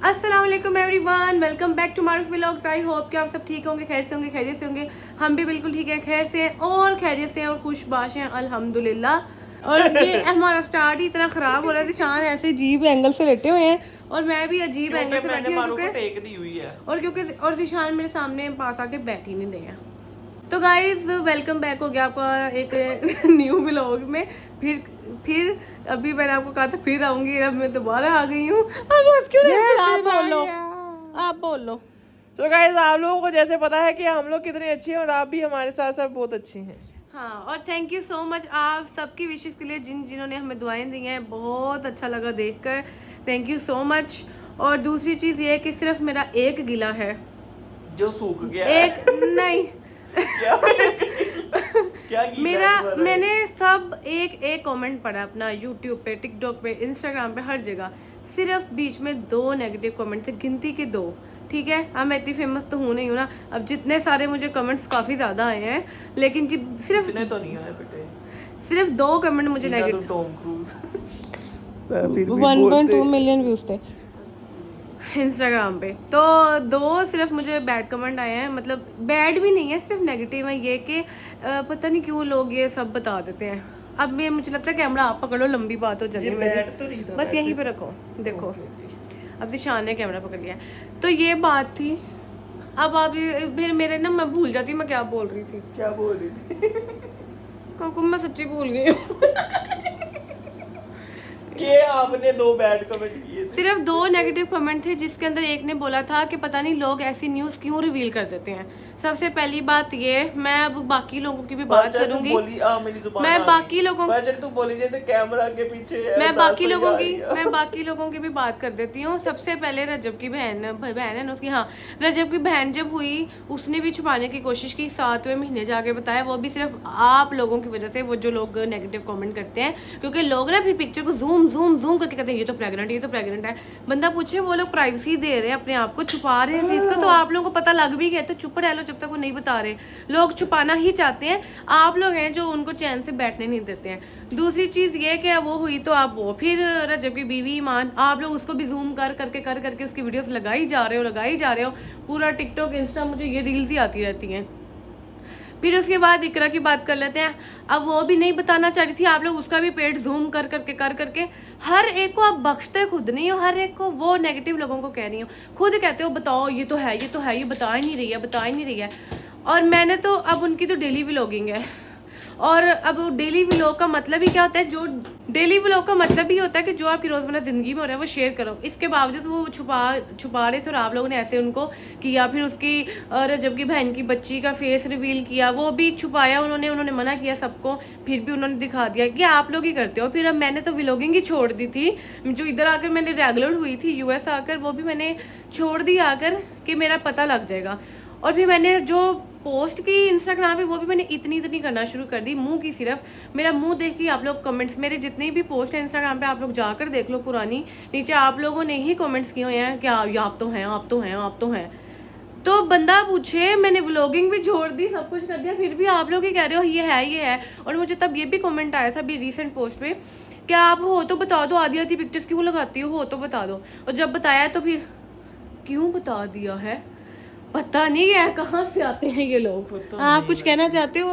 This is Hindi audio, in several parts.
अस्सलाम वालेकुम everyone, welcome back to Maroof vlogs. I hope कि आप सब ठीक होंगे, खैर से होंगे, खैरियत से होंगे। हम भी बिल्कुल ठीक है, खैर से हैं और खैरियत से हैं और खुशबाश हैं अल्हम्दुलिल्लाह। और ये हमारा स्टार्ट ही इतना ख़राब हो रहा है, शान ऐसे अजीब एंगल से लेटे हुए हैं और मैं भी अजीब एंगल से बैठी हूँ क्योंकि जिशान मेरे सामने पास आके बैठ ही नहीं रहे हैं। तो गाइज वेलकम बैक हो गया आपका एक न्यू व्लॉग में। फिर अभी मैंने आपको कहा था फिर आऊंगी, अब मैं दोबारा आ गई हूँ। अब उसक्यों आप बोल लो, आप बोल लो। तो गाइस आप लोगों को जैसे पता है कि हम लोग कितने अच्छे हैं और आप भी हमारे साथ साथ बहुत अच्छे हैं। हाँ, और थैंक यू सो मच आप सबकी विशेष के लिए जिन्होंने हमें दुआएं दी हैं। बहुत अच्छा लगा देखकर, थैंक यू सो मच। और दूसरी चीज़ ये है कि सिर्फ मेरा एक गिला है जो सूख गया एक नहीं क्या मेरा मैंने सब एक कमेंट पढ़ा अपना यूट्यूब पे, टिकटॉक पे, इंस्टाग्राम पे, हर जगह। सिर्फ बीच में 2 नेगेटिव कमेंट थे, गिनती के 2। ठीक है, अब मैं इतनी फेमस तो हूँ नहीं हूँ ना। अब जितने सारे मुझे कमेंट्स काफ़ी ज़्यादा आए हैं, लेकिन सिर्फ तो नहीं आए बेटे, सिर्फ 2 कमेंट मुझे negative. Tom cruise 1.2 million views थे इंस्टाग्राम पे, तो 2 सिर्फ मुझे बैड कमेंट आए हैं। मतलब बैड भी नहीं है, सिर्फ नेगेटिव है। ये कि पता नहीं क्यों लोग ये सब बता देते हैं। अब मैं मुझे लगता है कैमरा आप पकड़ो, लंबी बात हो चली मेरी, बस यहीं पे रखो। देखो अब दिशान ने कैमरा पकड़ लिया। तो ये बात थी। अब आप फिर मेरे ना, मैं भूल जाती मैं क्या बोल रही थी। काकू मैं सच्ची भूल गई हूँ। कि आपने 2 बैड कमेंट किए थे। सिर्फ 2 नेगेटिव कमेंट थे, जिसके अंदर एक ने बोला था कि पता नहीं लोग ऐसी न्यूज़ क्यों रिवील कर देते हैं। सबसे पहली बात ये, मैं अब बाकी लोगों की भी बात करूंगी। मैं बाकी लोगों तू बोली जैसे कैमरा के पीछे है, मैं बाकी लोगों की भी बात कर देती हूँ। सबसे पहले रजब की बहन है ना उसकी, हाँ, रजब की बहन जब हुई उसने भी छुपाने की कोशिश की, 7वें महीने जाके बताया। वो भी सिर्फ आप लोगों की वजह से, वो जो लोग नेगेटिव कमेंट करते हैं, क्योंकि लोग ना फिर पिक्चर को जूम करके कहते हैं ये तो प्रेग्नेंट है। बंदा पूछे, वो लोग प्राइवेसी दे रहे हैं, अपने आप को छुपा रहे हैं चीज़ का, तो आप लोगों को पता लग भी गया तो चुप रह लो जब तक वो नहीं बता रहे। लोग छुपाना ही चाहते हैं, आप लोग हैं जो उनको चैन से बैठने नहीं देते हैं। दूसरी चीज़ ये कि वो हुई तो आप वो फिर रजब की बीवी ईमान, आप लोग उसको भी जूम कर करके उसकी वीडियोस लगाई जा रहे हो। पूरा टिकटॉक, इंस्टा, मुझे ये रील्स ही आती रहती हैं। फिर उसके बाद इकरा की बात कर लेते हैं। अब वो भी नहीं बताना चाह रही थी, आप लोग उसका भी पेट जूम कर करके हर एक को आप बख्शते खुद नहीं हो, हर एक को वो नेगेटिव लोगों को कह रही हो, खुद कहते हो बताओ ये तो है, ये बता ही नहीं रही है। और मैंने तो अब उनकी तो डेली व्लॉगिंग है, और अब डेली व्लॉग का मतलब ही क्या होता है, जो डेली व्लॉग का मतलब ही होता है कि जो आपकी रोज़मर्रा ज़िंदगी में हो रहा है वो शेयर करो। इसके बावजूद वो छुपा रहे थे और आप लोगों ने ऐसे उनको किया। फिर उसकी रजब की बहन की बच्ची का फेस रिवील किया, वो भी छुपाया उन्होंने मना किया सबको, फिर भी उन्होंने दिखा दिया कि आप लोग ही करते हो। फिर अब मैंने तो व्लॉगिंग ही छोड़ दी थी, जो इधर आकर मैंने रेगुलर हुई थी यूएस आकर, वो भी मैंने छोड़ दी आकर कि मेरा पता लग जाएगा। और फिर मैंने जो पोस्ट की इंस्टाग्राम पे, वो भी मैंने इतनी करना शुरू कर दी, मुंह की सिर्फ। मेरा मुंह देख के आप लोग कमेंट्स, मेरे जितनी भी पोस्ट है इंस्टाग्राम पे आप लोग जाकर देख लो पुरानी, नीचे आप लोगों ने ही कमेंट्स किए हुए हैं कि आप तो हैं। तो बंदा पूछे, मैंने व्लॉगिंग भी छोड़ दी, सब कुछ कर दिया, फिर भी आप लोग ही कह रहे हो ये है। और मुझे तब ये भी कमेंट आया था अभी रिसेंट पोस्ट पे, क्या आप हो तो बता दो, आधी पिक्चर्स क्यों लगाती हो तो बता दो। और जब बताया तो फिर क्यों बता दिया है, पता नहीं है कहाँ से आते हैं ये लोग। आप कुछ कहना चाहते हो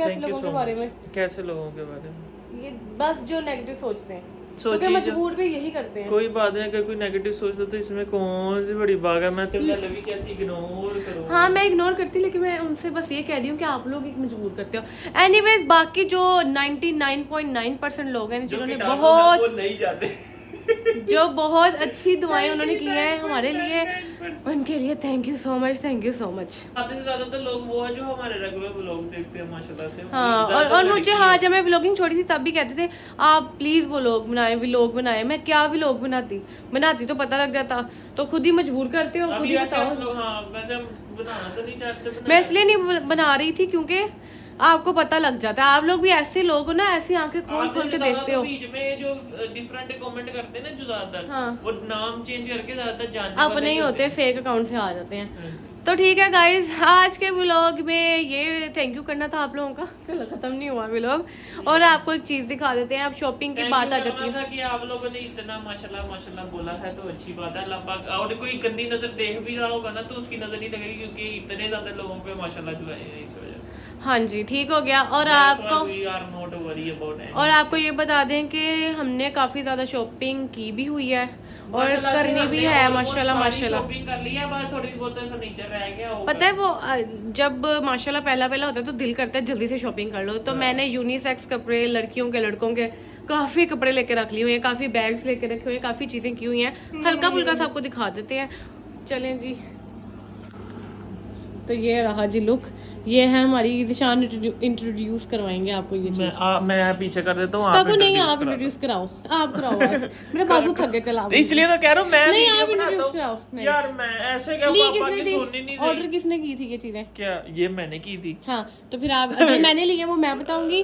ऐसे लोगों के बारे में? कैसे लोगों के बारे में? ये बस जो नेगेटिव सोचते हैं, क्योंकि मजबूर भी यही करते हैं। कोई बात नहीं, अगर कोई नेगेटिव सोचता तो इसमें कौन सी बड़ी बात है। मैं तो पहले भी कैसे इग्नोर करूं। हाँ, मैं इग्नोर करती, लेकिन मैं उनसे बस ये कह रही हूँ कि आप लोग एक मजबूर करते हो। एनीवेज, बाकी जो 99.9% लोग हैं जिन्होंने बहुत नहीं जाते जो बहुत अच्छी दुआएं उन्होंने की हैं हमारे लिए, उनके लिए थैंक यू सो मच। आधे से ज्यादा तो लोग वो है जो हमारे रेगुलर व्लॉग देखते हैं माशाल्लाह से। हाँ, और मुझे, हाँ, जब मैं व्लॉगिंग छोड़ी थी तब भी कहते थे आप प्लीज व्लॉग बनाए। मैं क्या व्लॉग बनाती तो पता लग जाता, तो खुद ही मजबूर करते हो, खुद ही बताओ। हाँ, वैसे हम बनाना तो नहीं चाहते, मैं इसलिए नहीं बना रही थी क्योंकि आपको पता लग जाता है। आप लोग भी ऐसे लोग हो ना, ऐसी आंखें खोल के देखते हो। बीच में जो डिफरेंट कमेंट करते हैं ना, जो ज्यादातर, हाँ, वो नाम चेंज करके ज्यादातर जानने अपने ही होते, फेक अकाउंट से आ जाते हैं। तो ठीक है गाइज, आज के व्लॉग में ये थैंक यू करना था आप लोगों का, फिर खत्म नहीं हुआ व्लॉग। और आपको एक चीज दिखा देते हैं, अब शॉपिंग की बात आ जाती है कि आप लोगों ने इतना माशाल्लाह माशाल्लाह बोला है तो अच्छी बात है। अल्लाह पाक, और कोई गंदी नजर देख भी रहा होगा ना तो उसकी नजर नहीं लगेगी, क्योंकि इतने ज्यादा लोगों पे माशाल्लाह जो है इस वजह से। हाँ जी, ठीक हो गया। और आपको ये बता दें कि हमने काफी ज्यादा शॉपिंग की भी हुई है और करनी भी है माशाल्लाह माशाल्लाह। शॉपिंग कर लिया, बस थोड़ी बहुत फर्नीचर रह गया। पता है वो जब माशाल्लाह पहला होता है तो दिल करता है जल्दी से शॉपिंग कर लो। तो मैंने यूनिसेक्स कपड़े, लड़कियों के लड़कों के काफी कपड़े लेके रख लिए हुए हैं, काफी बैग्स लेके रखे हुए हैं, काफी चीजें की हुई हैं। हल्का फुल्का सा आपको दिखा देते हैं, चलें जी। तो ये रहा जी लुक, ये है हमारी ईशान इंट्रोड्यूस करवाएंगे आपको ये चीज। मैं पीछे कर देता हूँ, आप नहीं, आप इंट्रोड्यूस कराओ, आप कराओ आज। मेरे बाजू थक गए, चला इसलिए तो कह रहा हूँ मैं नहीं, आप इंट्रोड्यूस कराओ। यार मैं ऐसे क्या, पापा की सुननी नहीं। ऑर्डर किसने की थी ये चीजें? क्या ये मैंने की थी? हाँ, तो फिर आप जो मैंने लिया वो मैं बताऊंगी,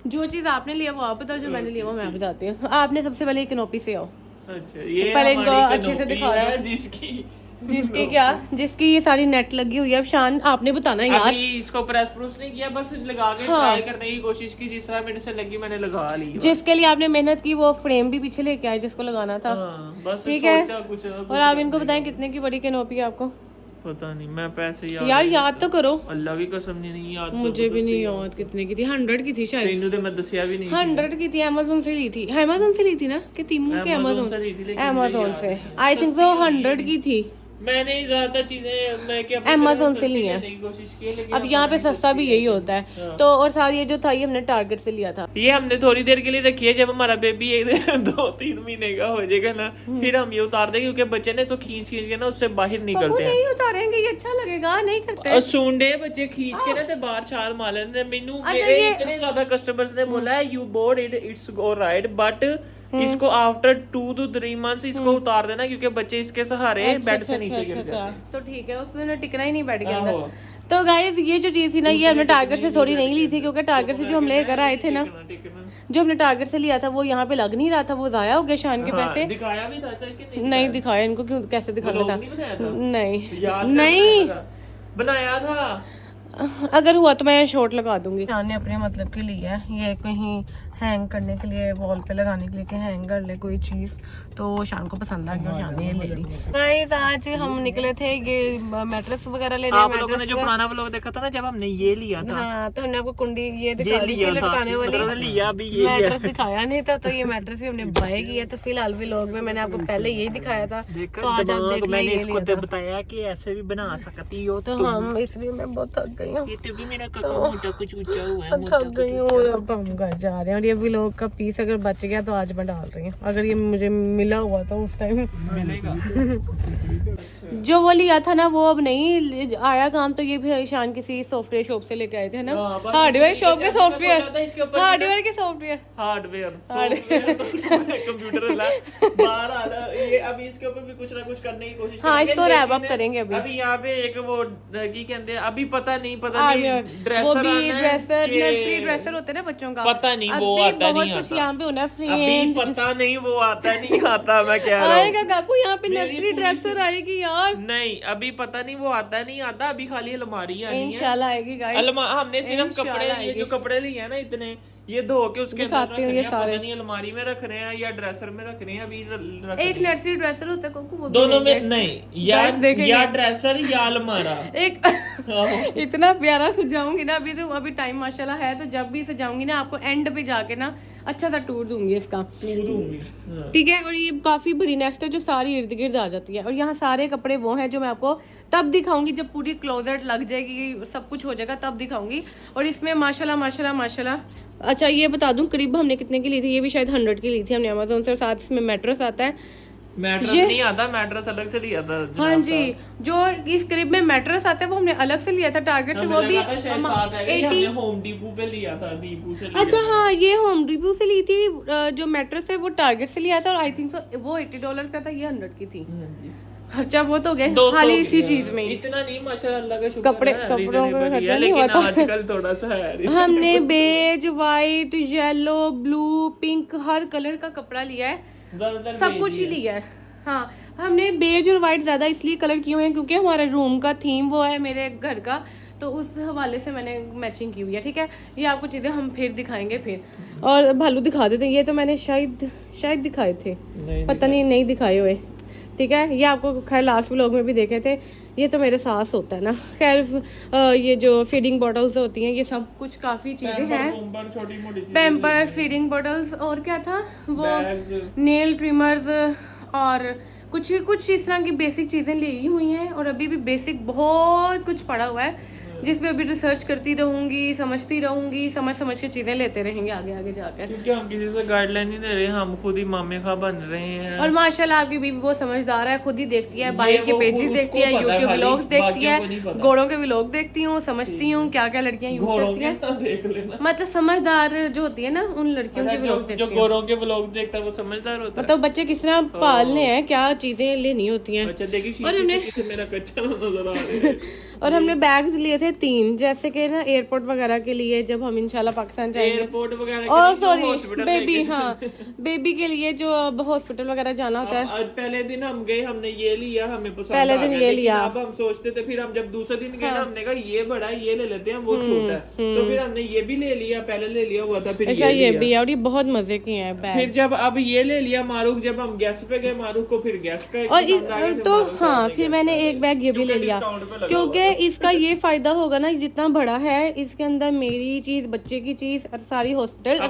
जो चीज आपने लिया वो आप बताओ, जो मैंने लिया वो मैं बताती हूँ। आपने सबसे पहले कनोपी से आओ। अच्छा, ये पहले इनको अच्छे से दिखा है जिसकी ये सारी नेट लगी हुई है। अब शान आपने बताना यार, अभी इसको प्रेस प्रूस नहीं किया, बस लगा के ट्राई करने की कोशिश की, जिस तरह मेरे से लगी मैंने लगा ली। जिसके लिए आपने मेहनत की वो फ्रेम भी पीछे लेके आए जिसको लगाना था। बस ठीक है, कुछ और आप इनको बताएं कितने की बड़ी कैनोपी है आपको? पता नहीं, मैं पैसे याद तो करो। अल्लाह की कसम नहीं याद, मुझे भी नहीं याद कितने की थी। 100 की थी शायद। तेनू तो मैं दसिया भी नहीं। 100 की थी, अमेज़न से ली थी। अमेज़न से ली थी ना कि तीमू के अमेज़न से आई थिंक सो 100 की थी। मैंने ज्यादा चीजें मैं क्या अमेज़न से ली है। कोशिश की, लेकिन अब यहाँ पे सस्ता भी यही होता है। तो और साथ ये जो था ये हमने टारगेट से लिया था। ये हमने थोड़ी देर के लिए रखी है, जब हमारा बेबी 2-3 महीने का हो जाएगा ना फिर हम ये उतार देंगे, क्योंकि बच्चे ने तो खींच के ना उससे बाहर निकलते हैं। नहीं उतारेंगे, ये अच्छा लगेगा, नहीं करते। सुंडे बच्चे खींच के ना ते बाहर छाल मार लेते हैं। मेनू मेरे इतने ज्यादा कस्टमर्स ने बोला है you board it's go right, but इसको आफ्टर 2 to 3 months इसको उतार देना, क्योंकि बच्चे इसके सहारे बेड से नीचे गिर जाते हैं। तो ठीक है, उसने टिकना ही नहीं बेड के अंदर। तो गाइस ये जो चीज थी ना, ये हमने टारगेट से सॉरी नहीं ली थी, क्योंकि टारगेट से जो हम लेकर आए थे ना, जो हमने टारगेट से लिया था वो यहाँ पे लग नहीं रहा था, वो जाया हो गया शान के पैसे। दिखाया भी था कि नहीं दिखाया इनको, क्यों कैसे दिखाना था? नहीं बनाया था। अगर हुआ तो मैं शॉर्ट लगा दूंगी। शान ने अपने मतलब के लिए ये कहीं हैंग करने के लिए, वॉल पे लगाने के लिए कि हैंग कर ले कोई चीज, तो शान को पसंद आ गया और शान ने ये ले ली। गाइस आज हम निकले थे ये मैट्रेस वगैरह लेने। आप लोगों ने जो पुराना व्लॉग देखा था ना जब हमने ये लिया था, हाँ, तो हमने आपको कुंडी ये दिखा दी थी लटकाने वाली, लिया भी ये मैट्रेस दिखाया नहीं था, तो ये मैट्रेस भी हमने बाय किया। तो फिलहाल व्लॉग में मैंने आपको पहले यही दिखाया था, तो आज आप देख मैंने इसको बताया कि ऐसे भी बना सकती हो, तो हम इसलिए मैं बहुत थक गई हूँ, ये भी मेरा मोटा कुछ ऊंचा हुआ है, थक गई हूँ। और अब हम घर जा रहे हैं, और ये व्लॉग का पीस अगर बच गया तो आज मैं डाल रही हूँ, अगर ये मुझे मिला हुआ था उस टाइम मिलेगा। जो वो लिया था ना वो अब नहीं आया काम, तो ये फिर ईशान किसी सॉफ्टवेयर शॉप से लेके आए थे ना, हार्डवेयर शॉप के सॉफ्टवेयर, हार्डवेयर के सॉफ्टवेयर कंप्यूटर बाहर आ रहा ये। अभी इसके ऊपर भी कुछ ना कुछ करने की कोशिश हाँ, इसको रैप अप करेंगे अभी यहाँ पे एक वो की कहते हैं, अभी पता नहीं ड्रेसर नर्सरी ड्रेसर होते हैं ना बच्चों का, पता नहीं वो आता नहीं आता, यहाँ पे होना फ्रेम, अभी पता नहीं वो आता नहीं आता, मैं कह रहा हूँ आएगा काकू यहाँ पे नर्सरी ड्रेसर आएगी यार। नहीं अभी पता नहीं वो आता नहीं आता, अभी खाली अलमारी आनी है, इंशाल्लाह आएगी गाइस। हमने सिर्फ कपड़े, ये जो कपड़े लिए हैं ना इतने, ये धो के उसके अंदर रख रहे हैं, पता नहीं अलमारी में रख रहे हैं या ड्रेसर में रख रहे हैं। अभी एक नर्सरी ड्रेसर होता है कोकू, वो दोनों में नहीं, या ड्रेसर या अलमारा। एक इतना प्यारा सजाऊंगी ना, अभी टाइम माशाल्लाह है, तो जब भी सजाऊंगी ना आपको एंड पे जाके ना अच्छा सा टूर दूंगी इसका, ठीक है। और ये काफी बड़ी नेक्स्ट है जो सारी इर्द गिर्द आ जाती है, और यहाँ सारे कपड़े वो हैं जो मैं आपको तब दिखाऊंगी जब पूरी क्लोजेट लग जाएगी, सब कुछ हो जाएगा तब दिखाऊंगी। और इसमें माशाल्लाह माशाल्लाह माशाल्लाह। अच्छा ये बता दूं करीब हमने कितने की ली थी, ये भी शायद 100 की ली थी हमने अमेज़न से, साथ इसमें मैट्रेस आता है। मैट्रेस नहीं आता, मैट्रेस अलग से लिया था। हाँ जी, जो इस करीब में मैट्रेस आता है वो हमने अलग से लिया था टारगेट से, वो भी 80 होम डिपो पे लिया था, डिपो से लिया। अच्छा हाँ, ये होम डिपो से ली थी, जो मैट्रेस है वो टारगेट से लिया था, और आई थिंक सो वो $80 का था, ये 100 की थी। खर्चा बहुत हो गया खाली इसी चीज में, इतना नहीं माशाल्लाह, अल्लाह का शुक्र है, कपड़ों का खर्चा नहीं हुआ था। आजकल थोड़ा सा है। हमने beige, white, yellow, blue, pink हर कलर का कपड़ा लिया है, सब कुछ ही लिया है, हाँ, हमने बेज और वाइट ज़्यादा इसलिए कलर किए हुए हैं क्योंकि हमारा रूम का थीम वो है मेरे घर का, तो उस हवाले से मैंने मैचिंग की हुई है। ठीक है, ये आपको चीज़ें हम फिर दिखाएंगे फिर, और भालू दिखा देते हैं। ये तो मैंने शायद दिखाए थे, पता नहीं दिखाए हुए। ठीक है, ये आपको खैर लास्ट व्लॉग में भी देखे थे। ये तो मेरे सास होता है ना। खैर ये जो फीडिंग बॉटल्स होती हैं, ये सब कुछ काफ़ी चीज़ें हैं। पैम्पर, फीडिंग बॉटल्स, और क्या था वो, नेल ट्रिमर्स, और कुछ इस तरह की बेसिक चीज़ें ली हुई हैं। और अभी भी बेसिक बहुत कुछ पड़ा हुआ है जिस पे अभी रिसर्च करती रहूंगी, समझती रहूंगी, समझ के चीज़ें लेते रहेंगे आगे जाकर, क्योंकि हम किसी से गाइडलाइन नहीं ले रहे, हम खुद ही मामे खा बन रहे हैं। और माशाल्लाह आपकी बीवी बहुत समझदार है, खुद ही देखती है, बाहर के पेजेस देखती है, यूट्यूब व्लॉग्स देखती है, घोड़ों के व्लॉग देखती हूँ, समझती हूँ क्या क्या लड़कियाँ यूज करती हैं। मतलब समझदार जो होती है ना, उन लड़कियों के व्लॉग्स देखती है। जो घोड़ों के व्लॉग देखता है वो समझदार होता है। मतलब बच्चे किस तरह पालने हैं, क्या चीजें लेनी होती हैं। और हमने बैग्स लिए थे 3, जैसे कि ना एयरपोर्ट वगैरह के लिए जब हम इंशाल्लाह पाकिस्तान जाएंगे, एयरपोर्ट वगैरह और सॉरी बेबी, हाँ बेबी के लिए जो अब हॉस्पिटल वगैरह जाना होता है। आज पहले दिन हम गए, हमने ये लिया, हमें पसंद पहले दिन ये लिया। अब हम सोचते थे, फिर हम जब दूसरे दिन गए ना, हमने कहा ये बड़ा है, ये ले लेते हैं, वो छोटा है, तो फिर हमने ये भी ले लिया, पहले ले लिया हुआ था, फिर ये भी है, और ये बहुत मजे के हैं बैग। फिर जब अब ये ले लिया मारूफ, जब हम गैस पे गए मारूफ को फिर गैस का और तो हाँ, फिर मैंने एक बैग ये भी ले लिया क्योंकि इसका ये फायदा होगा ना, जितना बड़ा है इसके अंदर मेरी चीज, बच्चे की चीज और सारी हॉस्पिटल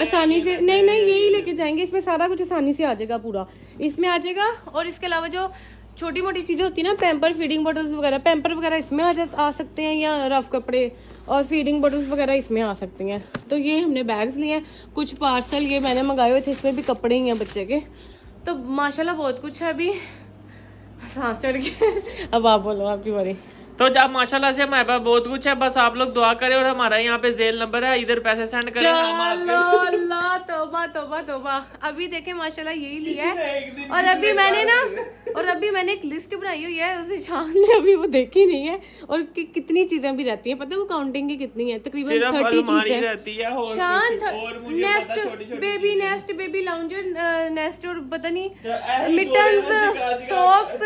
आसानी से, नहीं यही लेके जाएंगे, इसमें सारा कुछ आसानी से आ जाएगा, पूरा इसमें आ जाएगा। और इसके अलावा जो छोटी मोटी चीज़ें होती है ना, पैम्पर, फीडिंग बॉटल्स वगैरह, पैम्पर वगैरह इसमें आ सकते हैं, या रफ कपड़े, और फीडिंग बॉटल्स वगैरह इसमें आ सकती हैं। तो ये हमने बैग्स लिए हैं, कुछ पार्सल ये मैंने मंगाए हुए थे, इसमें भी कपड़े ही हैं बच्चे के। तो माशाल्लाह बहुत कुछ है, अभी सांस चढ़ गई। अब आप बोलो, आपकी बारी। तो जब माशाल्लाह से हमारे पास बहुत कुछ है, बस आप लोग दुआ करें, और हमारा यहाँ पे जेल नंबर है, इधर पैसे सेंड करें। अल्लाह तौबा। अभी देखें माशाल्लाह यही लिया है, और अभी मैंने एक लिस्ट बनाई हुई है, उसे शान ने अभी वो देखी नहीं है, और कितनी चीजें भी रहती हैं, पता है वो काउंटिंग की कितनी है, तकरीबन 30 चीजें रहती है। शान nest, baby nest, baby lounger nest, और पता नहीं मिटन्स, सॉक्स,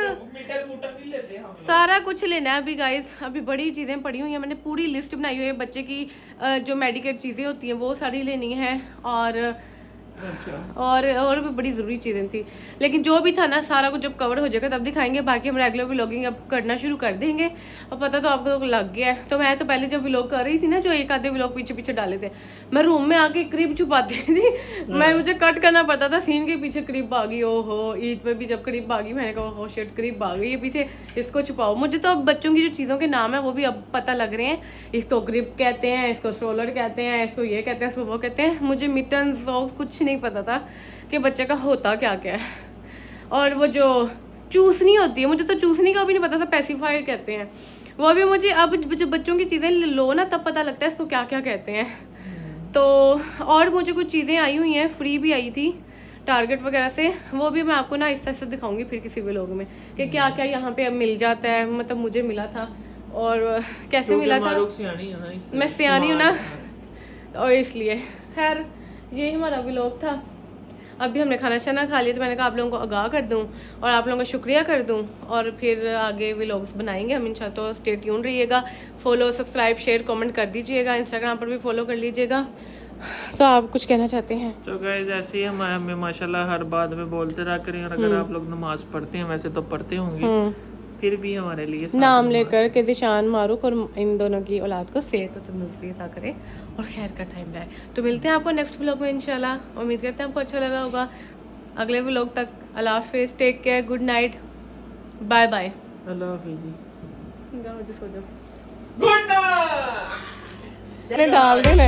सारा कुछ लेना है अभी गाइस। अभी बड़ी चीज़ें पड़ी हुई हैं, मैंने पूरी लिस्ट बनाई हुई है, बच्चे की जो मेडिकेट चीज़ें होती हैं वो सारी लेनी है, और भी बड़ी ज़रूरी चीज़ें थी, लेकिन जो भी था ना सारा कुछ जब कवर हो जाएगा तब दिखाएंगे। बाकी हम रेगुलर व्लॉगिंग अब करना शुरू कर देंगे, और पता तो आपको लग गया है। तो मैं तो पहले जब व्लॉग कर रही थी ना, जो एक आधे व्लॉग पीछे डाले थे, मैं रूम में आके क्रिप छुपाती थी, मुझे कट करना पड़ता था, सीन के पीछे क्रिप आ गई, ओहो ईद पे भी जब क्रिप आ गई, मैंने कहा ओहो शिट क्रिप आ गई है पीछे, इसको छुपाओ। मुझे तो अब बच्चों की जो चीज़ों के नाम है वो भी अब पता लग रहे हैं, इसको ग्रिप कहते हैं, इसको स्ट्रोलर कहते हैं, इसको ये कहते हैं, इसको वो कहते हैं। मुझे मिटन सॉक्स कुछ नहीं पता था कि बच्चे का होता क्या है। और वो जो चूसनी होती है, मुझे तो चूसनी का भी नहीं पता था, पैसिफायर कहते हैं, वो भी मुझे अब जब बच्चों की चीज़ें लो ना तब पता लगता है इसको क्या क्या कहते हैं। तो और मुझे कुछ चीज़ें आई हुई हैं, फ्री भी आई थी टारगेट वगैरह से, वो भी मैं आपको ना इस से दिखाऊंगी फिर किसी व्लॉग में कि क्या क्या यहाँ पे अब मिल जाता है, मतलब मुझे मिला था और कैसे मिला था। मैं सियानी हूँ ना, और इसलिए खैर ये हमारा व्लॉग था। अभी हमने खाना शाना खा लिया, तो मैंने कहा आप लोगों को आगाह कर दूं और आप लोगों का शुक्रिया कर दूं, और फिर आगे व्लॉग्स बनाएंगे हम इंशाल्लाह। तो स्टे ट्यून रहिएगा, फॉलो, सब्सक्राइब, शेयर, कमेंट कर दीजिएगा, इंस्टाग्राम पर भी फॉलो कर लीजिएगा। तो आप कुछ कहना चाहते हैं? तो गाइस ऐसे ही हमें माशाल्लाह हर बात में बोलते रहा करें, और अगर आप लोग नमाज पढ़ते हैं, वैसे तो पढ़ते होंगे, फिर भी हमारे लिए नाम लेकर के दिशान मारूफ और इन दोनों की औलाद को सेहत और तंदुरुस्ती अता करे और खैर का टाइम लाए। तो मिलते हैं आपको नेक्स्ट व्लॉग में इंशाल्लाह। उम्मीद करते हैं आपको अच्छा लगा होगा। अगले व्लॉग तक अल्लाह हाफिज़, take care, good night, bye bye. अल्लाह हाफिज़ जी, गुड नाइट। डाल देना।